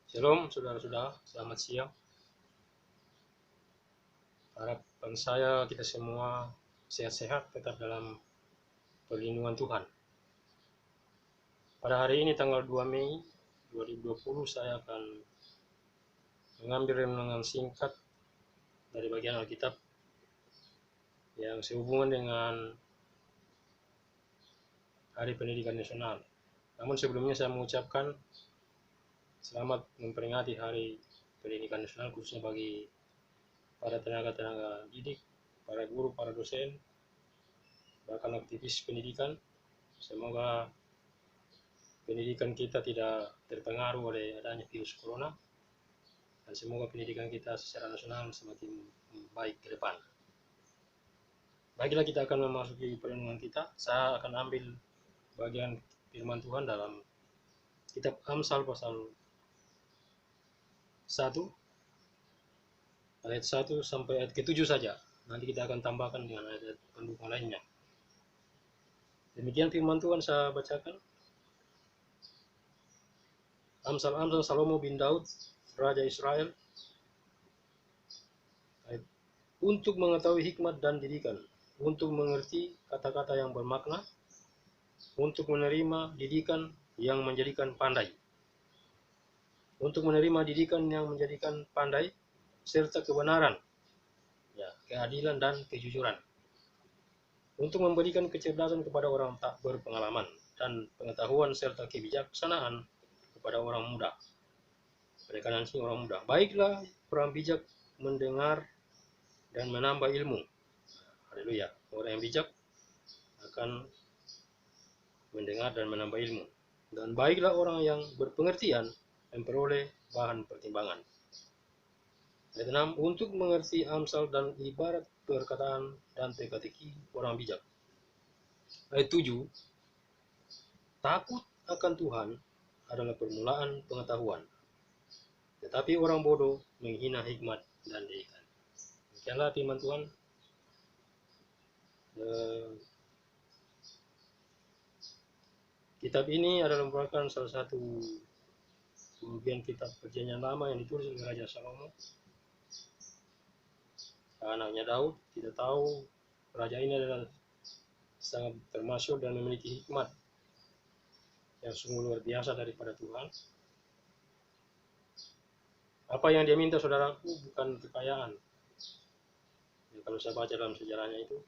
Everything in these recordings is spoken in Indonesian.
Shalom saudara-saudara, selamat siang. Harapan saya kita semua sehat-sehat, tetap dalam perlindungan Tuhan. Pada hari ini tanggal 2 Mei 2020 saya akan mengambil renungan singkat dari bagian Alkitab yang sehubungan dengan Hari Pendidikan Nasional. Namun sebelumnya saya mengucapkan selamat memperingati Hari Pendidikan Nasional, khususnya bagi para tenaga-tenaga didik, para guru, para dosen, bahkan aktivis pendidikan. Semoga pendidikan kita tidak terpengaruh oleh adanya virus corona, dan semoga pendidikan kita secara nasional semakin baik ke depan. Baiklah, kita akan memasuki perenungan kita. Saya akan ambil bagian firman Tuhan dalam kitab Amsal pasal 1 ayat 1 sampai ayat ke-7 saja. Nanti kita akan tambahkan dengan ayat pendukung lainnya. Demikian firman Tuhan saya bacakan. Amsal Salomo bin Daud, Raja Israel, untuk mengetahui hikmat dan didikan, untuk mengerti kata-kata yang bermakna, untuk menerima didikan yang menjadikan pandai, untuk menerima didikan yang menjadikan pandai, serta kebenaran, keadilan dan kejujuran, untuk memberikan kecerdasan kepada orang tak berpengalaman, dan pengetahuan serta kebijaksanaan kepada orang muda. Penekanan sini orang muda. Baiklah orang bijak mendengar dan menambah ilmu. Haleluya. Orang yang bijak akan mendengar dan menambah ilmu. Dan baiklah orang yang berpengertian memperoleh bahan pertimbangan. Ayat 6, untuk mengerti amsal dan ibarat perkataan dan teka-teki orang bijak. Ayat 7, takut akan Tuhan adalah permulaan pengetahuan, tetapi orang bodoh menghina hikmat dan didikan. Demikianlah firman Tuhan. Kitab ini adalah merupakan salah satu bagian kitab Perjanjian Lama yang ditulis oleh Raja Salomo. Anaknya Daud. Kita tahu raja ini adalah sangat termasyhur dan memiliki hikmat yang sungguh luar biasa daripada Tuhan. Apa yang dia minta, saudaraku, bukan kekayaan. Ya, kalau saya baca dalam sejarahnya itu,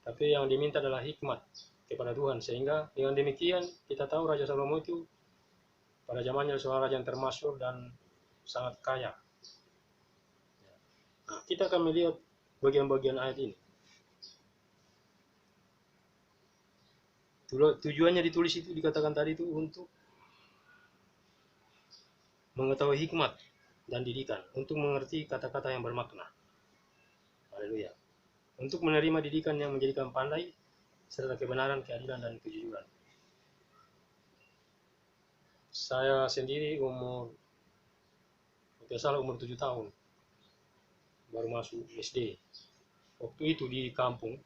tapi yang diminta adalah hikmat kepada Tuhan. Sehingga dengan demikian kita tahu Raja Salomo itu pada zamannya seorang raja yang termasyhur dan sangat kaya. Nah, kita akan melihat bagian-bagian ayat ini. Tujuannya ditulis itu, dikatakan tadi itu, untuk mengetahui hikmat dan didikan, untuk mengerti kata-kata yang bermakna. Haleluya. Untuk menerima didikan yang menjadikan pandai, serta kebenaran, keadilan, dan kejujuran. Saya sendiri umur 7 tahun, baru masuk SD. Waktu itu di kampung,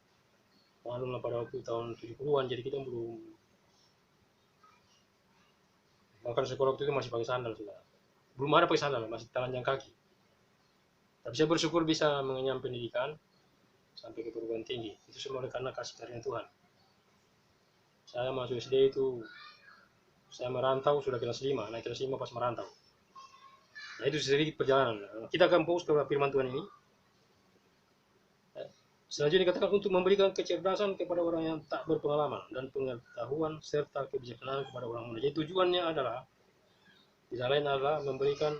maklumlah pada waktu tahun 70-an, jadi kita belum, bahkan sekolah waktu itu masih pakai sandal, sudah. Belum ada pakai sandal, masih telanjang kaki. Tapi saya bersyukur bisa mengenyam pendidikan sampai ke perguruan tinggi. Itu semua karena kasih karunia Tuhan. Saya masuk SD itu, saya merantau sudah kelas 5, naik kelas 5 pas merantau. Nah, itu sedikit perjalanan. Kita akan fokus ke firman Tuhan ini. Selanjutnya dikatakan untuk memberikan kecerdasan kepada orang yang tak berpengalaman dan pengetahuan serta kebijaksanaan kepada orang muda. Jadi tujuannya adalah, tidak lain adalah memberikan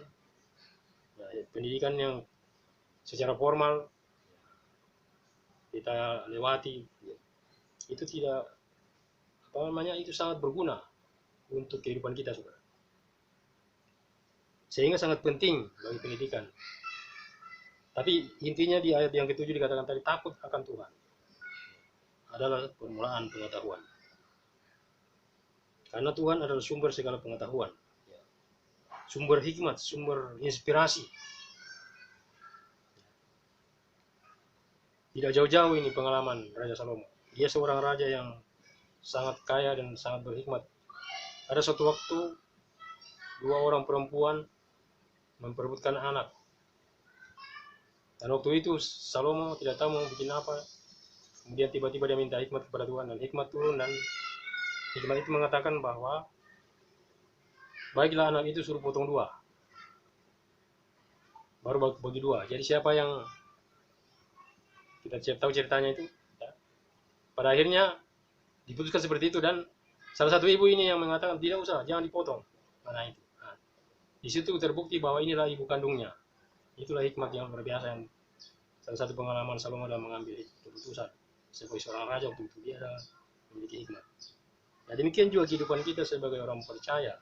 pendidikan yang secara formal kita lewati. Itu tidak, itu sangat berguna untuk kehidupan kita, saudara. Sehingga sangat penting bagi pendidikan. Tapi intinya di ayat yang ke-7 dikatakan tadi, takut akan Tuhan adalah permulaan pengetahuan. Karena Tuhan adalah sumber segala pengetahuan, sumber hikmat, sumber inspirasi. Tidak jauh-jauh ini pengalaman Raja Salomo. Dia seorang raja yang sangat kaya dan sangat berhikmat. Ada suatu waktu dua orang perempuan memperebutkan anak. Dan waktu itu Salomo tidak tahu mau bikin apa. Kemudian tiba-tiba dia minta hikmat kepada Tuhan, dan hikmat turun, dan hikmat itu mengatakan bahwa baiklah anak itu suruh potong dua, baru bagi dua. Jadi siapa yang kita tahu ceritanya itu, ya, pada akhirnya diputuskan seperti itu, dan salah satu ibu ini yang mengatakan tidak usah, jangan dipotong anak itu. Nah, di situ terbukti bahwa inilah ibu kandungnya. Itulah hikmat yang luar biasa, yang salah satu pengalaman Salomo dalam mengambil keputusan sebagai seorang raja. Waktu itu dia adalah memiliki hikmat. Nah, demikian juga kehidupan kita sebagai orang percaya.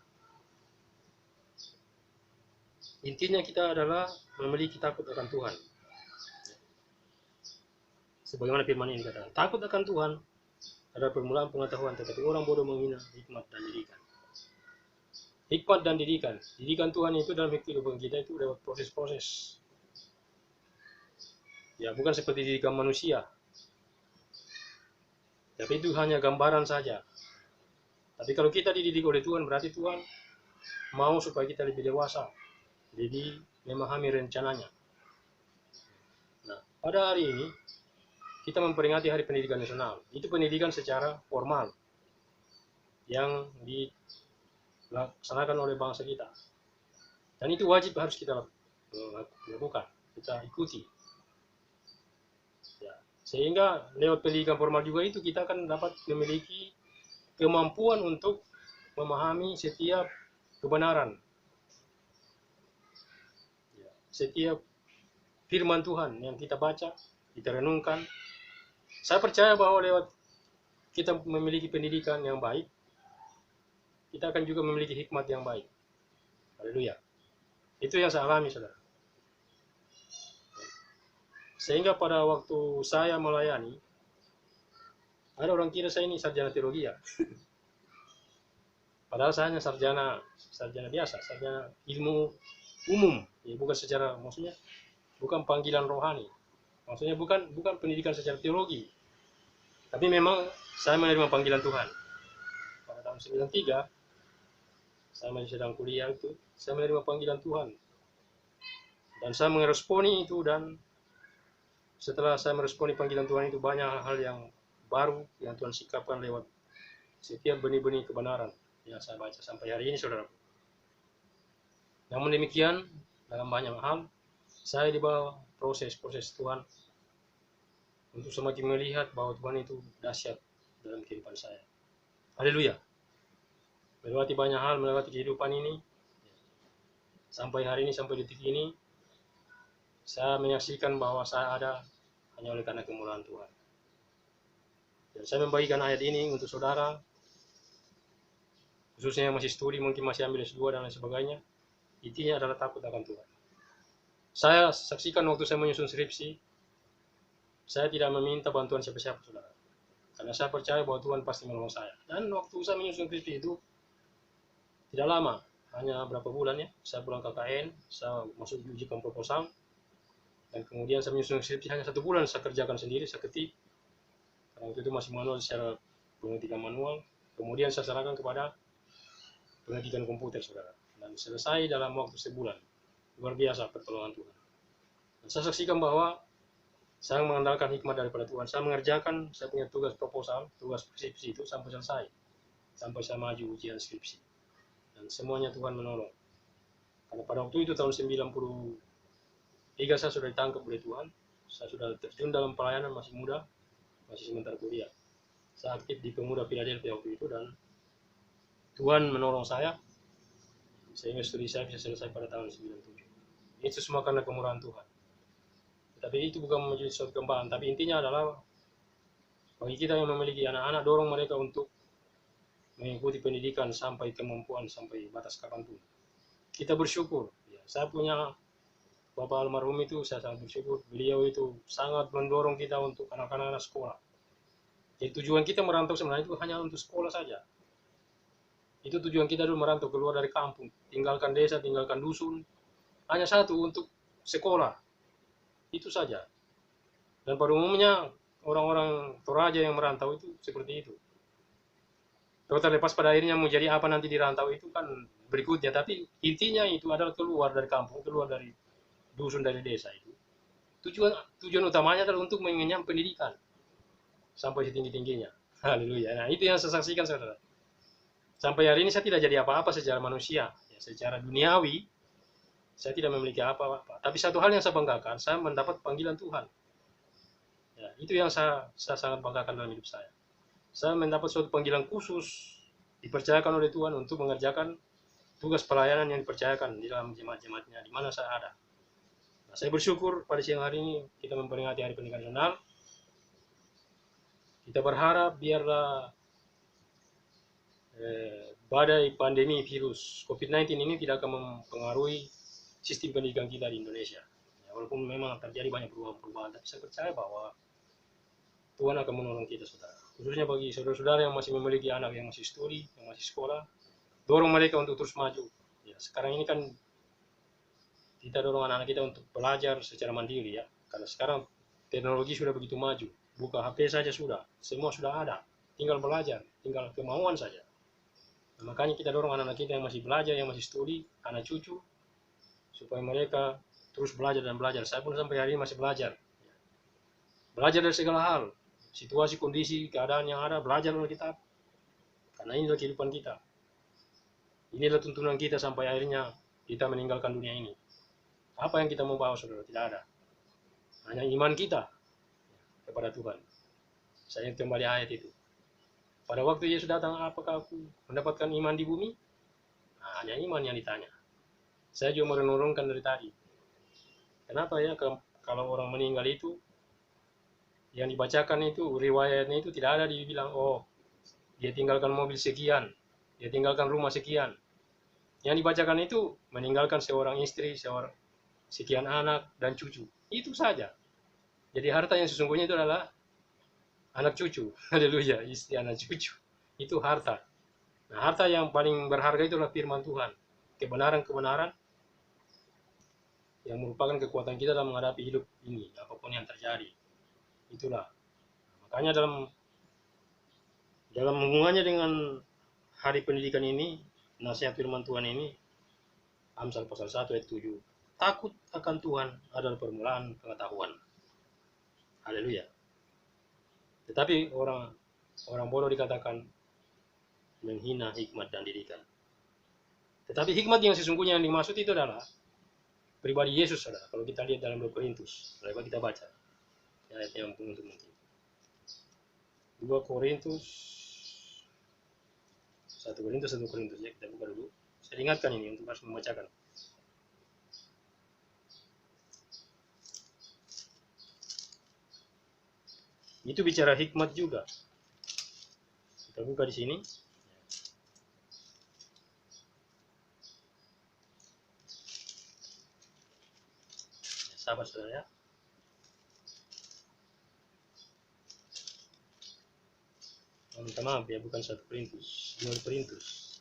Intinya kita adalah memiliki takut akan Tuhan. Sebagaimana firman ini dikatakan, takut akan Tuhan adalah permulaan pengetahuan, tetapi orang bodoh menghina hikmat dan didikan. Hikmat dan didikan. Didikan Tuhan itu dalam kehidupan kita itu lewat proses-proses. Ya, bukan seperti didikan manusia. Tapi itu hanya gambaran saja. Tapi kalau kita dididik oleh Tuhan, berarti Tuhan mau supaya kita lebih dewasa, lebih memahami rencananya. Nah, pada hari ini kita memperingati Hari Pendidikan Nasional. Itu pendidikan secara formal yang dilaksanakan oleh bangsa kita. Dan itu wajib harus kita lakukan, kita ikuti. Ya, sehingga lewat pendidikan formal juga itu kita akan dapat memiliki kemampuan untuk memahami setiap kebenaran. Ya, setiap firman Tuhan yang kita baca, kita renungkan. Saya percaya bahwa lewat kita memiliki pendidikan yang baik, kita akan juga memiliki hikmat yang baik. Haleluya. Itu yang saya alami, saudara. Sehingga pada waktu saya melayani, ada orang kira saya ini sarjana teologi ya. Padahal saya hanya sarjana biasa, sarjana ilmu umum. Ya, bukan secara, maksudnya bukan panggilan rohani. Maksudnya bukan pendidikan secara teologi. Tapi memang saya menerima panggilan Tuhan. Pada tahun 93, saya masih sedang kuliah itu, saya menerima panggilan Tuhan. Dan saya meresponi itu, dan setelah saya meresponi panggilan Tuhan itu, banyak hal yang baru yang Tuhan sikapkan lewat setiap benih-benih kebenaran yang saya baca sampai hari ini, saudara. Namun demikian, dalam banyak hal, saya dibawa proses-proses Tuhan untuk semakin melihat bahwa Tuhan itu dahsyat dalam kehidupan saya. Haleluya. Melewati banyak hal, melewati kehidupan ini, sampai hari ini, sampai detik ini, saya menyaksikan bahwa saya ada hanya oleh karena kemurahan Tuhan. Dan saya membagikan ayat ini untuk saudara, khususnya yang masih studi, mungkin masih ambil S2 dan lain sebagainya. Intinya adalah takut akan Tuhan. Saya saksikan waktu saya menyusun skripsi, saya tidak meminta bantuan siapa-siapa, saudara. Karena saya percaya bahwa Tuhan pasti menolong saya. Dan waktu saya menyusun skripsi itu tidak lama, hanya berapa bulan ya. Saya pulang KKN, saya masuk ujikan proposal, dan kemudian saya menyusun skripsi hanya 1 bulan. Saya kerjakan sendiri, saya ketik. Karena waktu itu masih manual, secara pengetikan manual. Kemudian saya serahkan kepada pengetikan komputer, saudara. Dan selesai dalam waktu sebulan. Luar biasa pertolongan Tuhan. Dan saya saksikan bahwa saya mengandalkan hikmat daripada Tuhan. Saya mengerjakan, saya punya tugas proposal, tugas skripsi itu sampai selesai. Sampai saya maju ujian skripsi. Dan semuanya Tuhan menolong. Karena pada waktu itu tahun 93 saya sudah ditangkap oleh Tuhan. Saya sudah terjun dalam pelayanan, masih muda, masih sebentar kuliah. Saya aktif di Pemuda Philadelphia waktu itu, dan Tuhan menolong saya sehingga studi saya bisa selesai pada tahun 97. Itu semua karena kemurahan Tuhan. Tapi itu bukan menjadi suatu kebanggaan. Tapi intinya adalah bagi kita yang memiliki anak-anak, dorong mereka untuk mengikuti pendidikan sampai kemampuan, sampai batas kapanpun. Kita bersyukur. Ya, saya punya Bapak almarhum itu, saya sangat bersyukur. Beliau itu sangat mendorong kita untuk anak-anak sekolah. Jadi tujuan kita merantau sebenarnya itu hanya untuk sekolah saja. Itu tujuan kita dulu, merantau keluar dari kampung, tinggalkan desa, tinggalkan dusun. Hanya satu, untuk sekolah. Itu saja. Dan pada umumnya orang-orang Toraja yang merantau itu seperti itu. Kalau terlepas pada akhirnya mau jadi apa nanti di rantau itu kan berikutnya, tapi intinya itu adalah keluar dari kampung, keluar dari dusun, dari desa itu. Tujuan utamanya adalah untuk mengenyam pendidikan sampai setinggi-tingginya. Haleluya. Nah, itu yang saya saksikan, saudara. Sampai hari ini saya tidak jadi apa-apa secara manusia, ya, secara duniawi saya tidak memiliki apa-apa. Tapi satu hal yang saya banggakan, saya mendapat panggilan Tuhan. Ya, itu yang saya sangat banggakan dalam hidup saya. Saya mendapat suatu panggilan khusus, dipercayakan oleh Tuhan untuk mengerjakan tugas pelayanan yang dipercayakan di dalam jemaat-jemaatnya di mana saya ada. Nah, saya bersyukur pada siang hari ini kita memperingati Hari Pendidikan Nasional. Kita berharap biarlah badai pandemi virus COVID-19 ini tidak akan mempengaruhi sistem pendidikan kita di Indonesia. Ya, walaupun memang terjadi banyak perubahan-perubahan, tapi saya percaya bahwa Tuhan akan menolong kita, saudara. Khususnya bagi saudara-saudara yang masih memiliki anak yang masih studi, yang masih sekolah, dorong mereka untuk terus maju. Ya, sekarang ini kan kita dorong anak-anak kita untuk belajar secara mandiri, ya, karena sekarang teknologi sudah begitu maju. Buka HP saja sudah, semua sudah ada. Tinggal belajar, tinggal kemauan saja. Nah, makanya kita dorong anak-anak kita yang masih belajar, yang masih studi, anak cucu, supaya mereka terus belajar dan belajar. Saya pun sampai hari ini masih belajar. Belajar dari segala hal, situasi, kondisi, keadaan yang ada, belajar dari kitab. Karena inilah kehidupan kita. Inilah tuntunan kita sampai akhirnya kita meninggalkan dunia ini. Apa yang kita mau bawa, saudara? Tidak ada. Hanya iman kita kepada Tuhan. Saya kembali ayat itu. Pada waktu Yesus datang, apakah aku mendapatkan iman di bumi? Nah, hanya iman yang ditanya. Saya juga merenungkan dari tadi. Kenapa ya kalau orang meninggal itu, yang dibacakan itu, riwayatnya itu tidak ada dibilang, oh, dia tinggalkan mobil sekian, dia tinggalkan rumah sekian. Yang dibacakan itu meninggalkan seorang istri, sekian anak dan cucu. Itu saja. Jadi harta yang sesungguhnya itu adalah anak cucu. Haleluya, istri, anak cucu. Itu harta. Nah, harta yang paling berharga itu adalah firman Tuhan. Kebenaran-kebenaran yang merupakan kekuatan kita dalam menghadapi hidup ini, apapun yang terjadi. Itulah. Makanya dalam hubungannya dengan Hari Pendidikan ini, nasihat firman Tuhan ini, Amsal pasal 1 ayat 7. Takut akan Tuhan adalah permulaan pengetahuan. Haleluya. Tetapi orang bodoh dikatakan menghina hikmat dan didikan. Tetapi hikmat yang sesungguhnya yang dimaksud itu adalah pribadi Yesus, saudara. Kalau kita lihat dalam 2 Korintus, coba kita baca ayat yang untuk mungkin. 2 Korintus 1 Korintus ya, kita buka dulu. Saya ingatkan ini untuk harus membacakan. Itu bicara hikmat juga. Kita buka di sini. Sahabat saudara ya. Minta maaf ya, bukan 1 Korintus, 2 Korintus.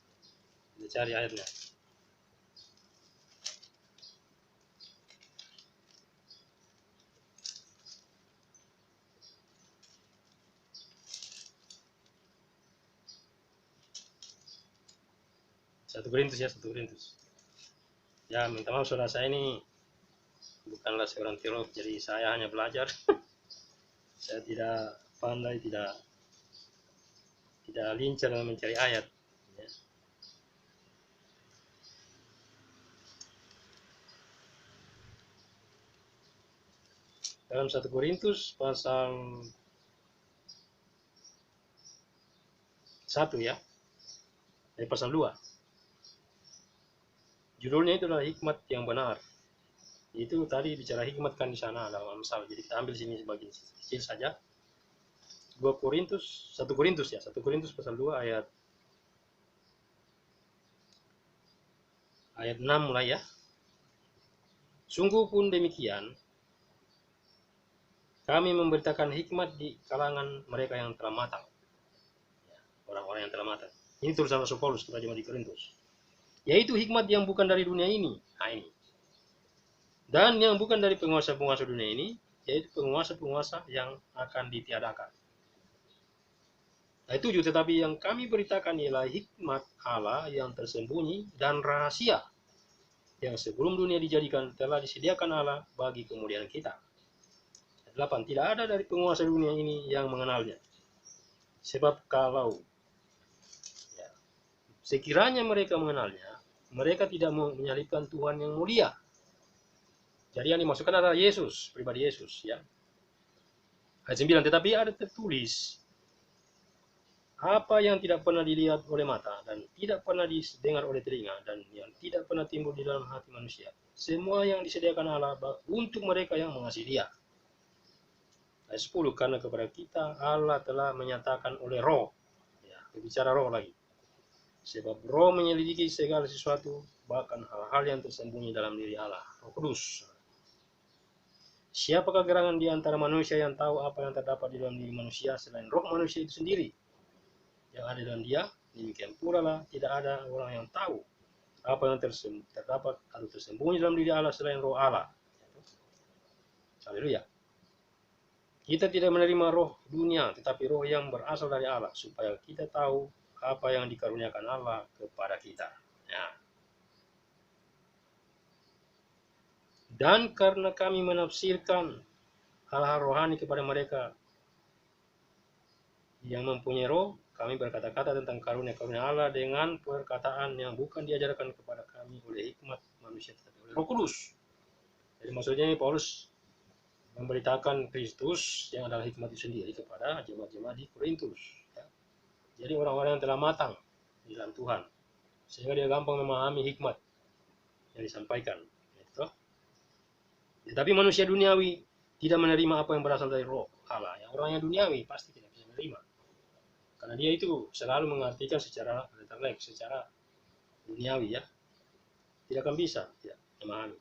Kita cari ayatnya. Satu Korintus ya, 1 Korintus. Ya, minta maaf saudara, saya ini bukanlah seorang teolog, jadi saya hanya belajar. Saya tidak pandai, tidak lincah dalam mencari ayat. Ya. Dalam 1 Korintus pasal 1 ya, pasal 2. Judulnya itu adalah hikmat yang benar. Itu tadi bicara hikmat kan di sana dalam Amsal. Jadi kita ambil sini sebagian kecil saja. 1 Korintus pasal 2 ayat 6 mulai ya. Sungguh pun demikian, kami memberitakan hikmat di kalangan mereka yang telah matang. Orang-orang yang telah matang. Ini tulisan Rasul Paulus kepada jemaat di Korintus. Yaitu hikmat yang bukan dari dunia ini. Nah ini. Dan yang bukan dari penguasa-penguasa dunia ini, yaitu penguasa-penguasa yang akan ditiadakan. Ayat 7, tetapi yang kami beritakan ialah hikmat Allah yang tersembunyi dan rahasia yang sebelum dunia dijadikan telah disediakan Allah bagi kemuliaan kita. Ayat 8, tidak ada dari penguasa dunia ini yang mengenalnya. Sebab kalau ya, sekiranya mereka mengenalnya, mereka tidak menyalibkan Tuhan yang mulia. Jadi yang dimaksudkan adalah Yesus, pribadi Yesus. Ya. Ayat 9, tetapi ada tertulis, apa yang tidak pernah dilihat oleh mata dan tidak pernah didengar oleh telinga dan yang tidak pernah timbul di dalam hati manusia, semua yang disediakan Allah untuk mereka yang mengasihi Dia. Ayat 10, karena kepada kita Allah telah menyatakan oleh Roh, ya, berbicara Roh lagi, sebab Roh menyelidiki segala sesuatu, bahkan hal-hal yang tersembunyi dalam diri Allah, Roh Kudus. Siapakah gerangan di antara manusia yang tahu apa yang terdapat di dalam diri manusia selain roh manusia itu sendiri yang ada dalam dia? Demikian pula lah tidak ada orang yang tahu apa yang terdapat atau tersembunyi dalam diri Allah selain roh Allah. Haleluya. Kita tidak menerima roh dunia, tetapi roh yang berasal dari Allah, supaya kita tahu apa yang dikaruniakan Allah kepada kita. Ya. Dan karena kami menafsirkan hal-hal rohani kepada mereka yang mempunyai roh, kami berkata-kata tentang karunia-karunia Allah dengan perkataan yang bukan diajarkan kepada kami oleh hikmat manusia, tetapi oleh Roh Kudus. Jadi maksudnya ini Paulus memberitakan Kristus yang adalah hikmat itu sendiri kepada jemaat-jemaat di Korintus. Ya. Jadi orang-orang yang telah matang di dalam Tuhan, sehingga dia gampang memahami hikmat yang disampaikan. Gitu. Tetapi manusia duniawi tidak menerima apa yang berasal dari roh Allah. Yang orang yang duniawi pasti tidak bisa menerima. Karena dia itu selalu mengartikan secara letterlek, secara duniawi ya. Tidak akan bisa ya, memahami.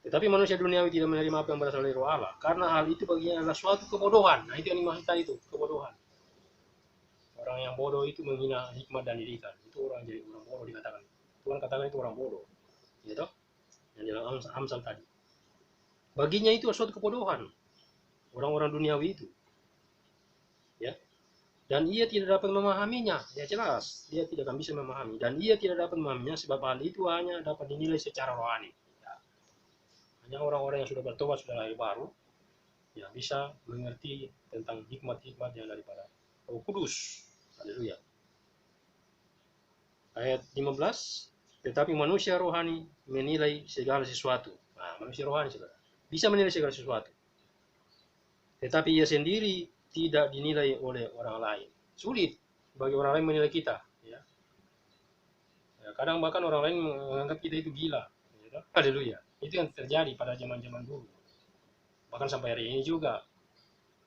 Tetapi manusia duniawi tidak menerima apa yang berasal dari roh Allah. Karena hal itu baginya adalah suatu kebodohan. Nah itu yang dimaksudkan itu, kebodohan. Orang yang bodoh itu menghina hikmat dan didikan. Itu orang jadi orang bodoh dikatakan. Tuhan katakan itu orang bodoh. Gitu? Yang dalam Amsal tadi. Baginya itu suatu kebodohan. Orang-orang duniawi itu. Ya. Dan ia tidak dapat memahaminya. Ya jelas, dia tidak akan bisa memahami. Dan ia tidak dapat memahaminya sebab hal itu hanya dapat dinilai secara rohani. Ya. Hanya orang-orang yang sudah bertobat, sudah lahir baru, yang bisa mengerti tentang hikmat-hikmat yang daripada Roh Kudus. Haleluya. Ayat 15, tetapi manusia rohani menilai segala sesuatu. Nah, manusia rohani saudara, bisa menilai segala sesuatu. Tetapi ia sendiri tidak dinilai oleh orang lain. Sulit bagi orang lain menilai kita. Ya. Ya, kadang bahkan orang lain menganggap kita itu gila. Ya. Haleluya. Itu yang terjadi pada zaman-zaman dulu. Bahkan sampai hari ini juga.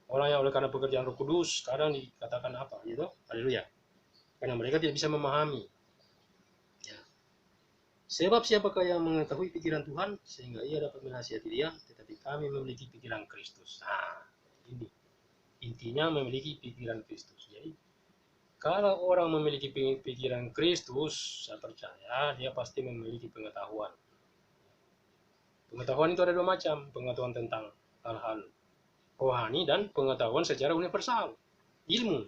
Orang yang oleh karena pekerjaan Roh Kudus kadang dikatakan apa gitu. Haleluya. Karena mereka tidak bisa memahami. Ya. Sebab siapakah yang mengetahui pikiran Tuhan sehingga ia dapat menasihati dia, tetapi kami memiliki pikiran Kristus. Nah, ini intinya memiliki pikiran Kristus. Jadi kalau orang memiliki pikiran Kristus, saya percaya dia pasti memiliki pengetahuan. Pengetahuan itu ada dua macam, pengetahuan tentang hal-hal rohani dan pengetahuan secara universal, ilmu.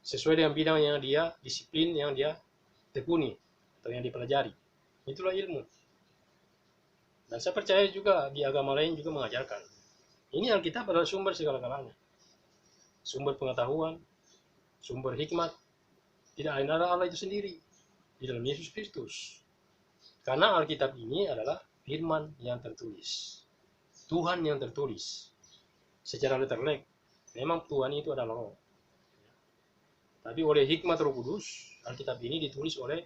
Sesuai dengan bidang yang dia, disiplin yang dia tekuni atau yang dipelajari. Itulah ilmu. Dan saya percaya juga di agama lain juga mengajarkan. Ini Alkitab adalah sumber segala-galanya. Sumber pengetahuan, sumber hikmat, tidak lain adalah Allah itu sendiri di dalam Yesus Kristus. Karena Alkitab ini adalah firman yang tertulis, Tuhan yang tertulis secara letterlek. Memang Tuhan itu adalah roh, tapi oleh hikmat Roh Kudus Alkitab ini ditulis oleh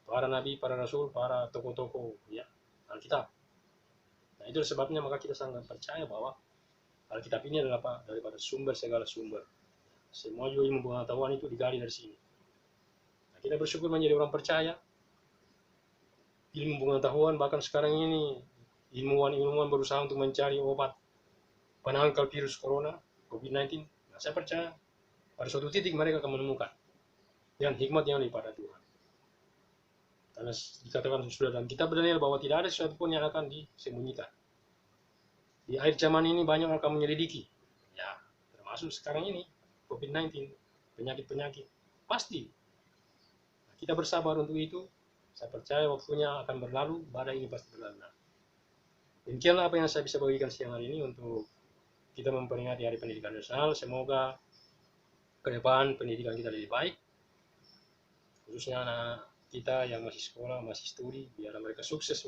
para nabi, para rasul, para tokoh-tokoh ya Alkitab. Nah itu sebabnya maka kita sangat percaya bahwa Alkitab ini adalah apa? Daripada sumber segala sumber. Semua juga ilmu pengetahuan itu digali dari sini. Nah, kita bersyukur menjadi orang percaya. Ilmu pengetahuan bahkan sekarang ini ilmuwan berusaha untuk mencari obat penangkal virus corona COVID-19. Nah, saya percaya pada suatu titik mereka akan menemukan dengan hikmat yang daripada Tuhan. Karena dikatakan sudah dalam kitab Daniel bahwa tidak ada sesuatu pun yang akan disembunyikan. Di akhir zaman ini banyak akan menyelidiki kasus sekarang ini, COVID-19, penyakit-penyakit, pasti kita bersabar untuk itu. Saya percaya waktunya akan berlalu, badai ini pasti berlalu. Demikianlah apa yang saya bisa bagikan siang hari ini untuk kita memperingati Hari Pendidikan Nasional. Semoga ke depan pendidikan kita lebih baik, khususnya anak kita yang masih sekolah, masih studi, biar mereka sukses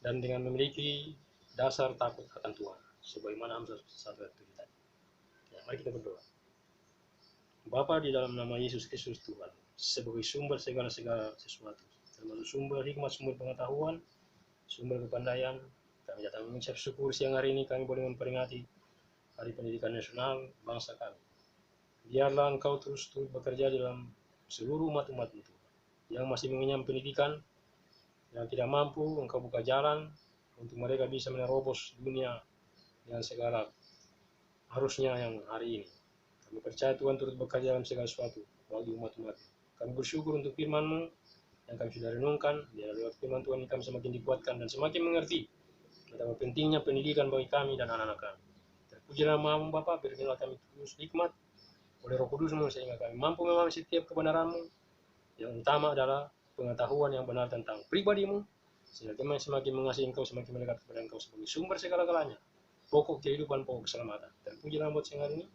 dan dengan memiliki dasar takut akan Tuhan, sebagaimana Amsal 1 ayat 7 tadi. Ya, mari kita berdoa. Bapa, di dalam nama Yesus Kristus Tuhan, sebagai sumber segala sesuatu, termasuk sumber hikmat, sumber pengetahuan, sumber kepandaian, kami datang mengucap syukur siang hari ini kami boleh memperingati Hari Pendidikan Nasional bangsa kami. Biarlah Engkau terus bekerja dalam seluruh umat-umat itu yang masih mengenyam pendidikan, yang tidak mampu, Engkau buka jalan untuk mereka bisa menerobos dunia dengan segala harusnya yang hari ini. Kami percaya Tuhan turut bekerja dalam segala sesuatu bagi umat-umat. Kami bersyukur untuk firman-Mu yang kami sudah renungkan. Biar lewat firman Tuhan ini kami semakin dikuatkan dan semakin mengerti betapa pentingnya pendidikan bagi kami dan anak-anak kami. Terpuji nama-Mu Bapa, berikanlah kami terus hikmat oleh Roh Kudus-Mu sehingga kami mampu memahami setiap kebenaran-Mu. Yang utama adalah pengetahuan yang benar tentang pribadi-Mu, sehingga kami semakin mengasihi Engkau, semakin mendekat kepada Engkau sebagai sumber segala-galanya, pokok kehidupan, pokok keselamatan. Terpuji nama buat siang hari ini.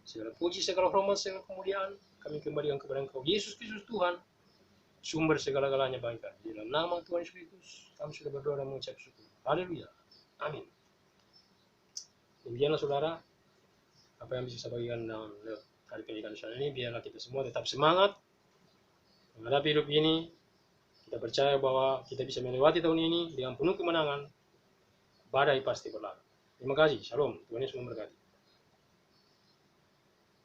Segala puji, segala hormat, segala kemuliaan kami kembalikan kepada Engkau, Yesus Kristus Tuhan, sumber segala-galanya bagi kami. Di dalam nama Tuhan Yesus Kristus, kami sudah berdoa dan mengucap syukur. Haleluya. Amin. Demikianlah saudara, apa yang bisa saya bagikan dalam Hari Pendidikan Nasional ini. Biarlah kita semua tetap semangat menghadapi hidup ini. Kita percaya bahwa kita bisa melewati tahun ini dengan penuh kemenangan. Badai pasti berlalu. Terima kasih. Shalom. Tuhan Yesus memberkati.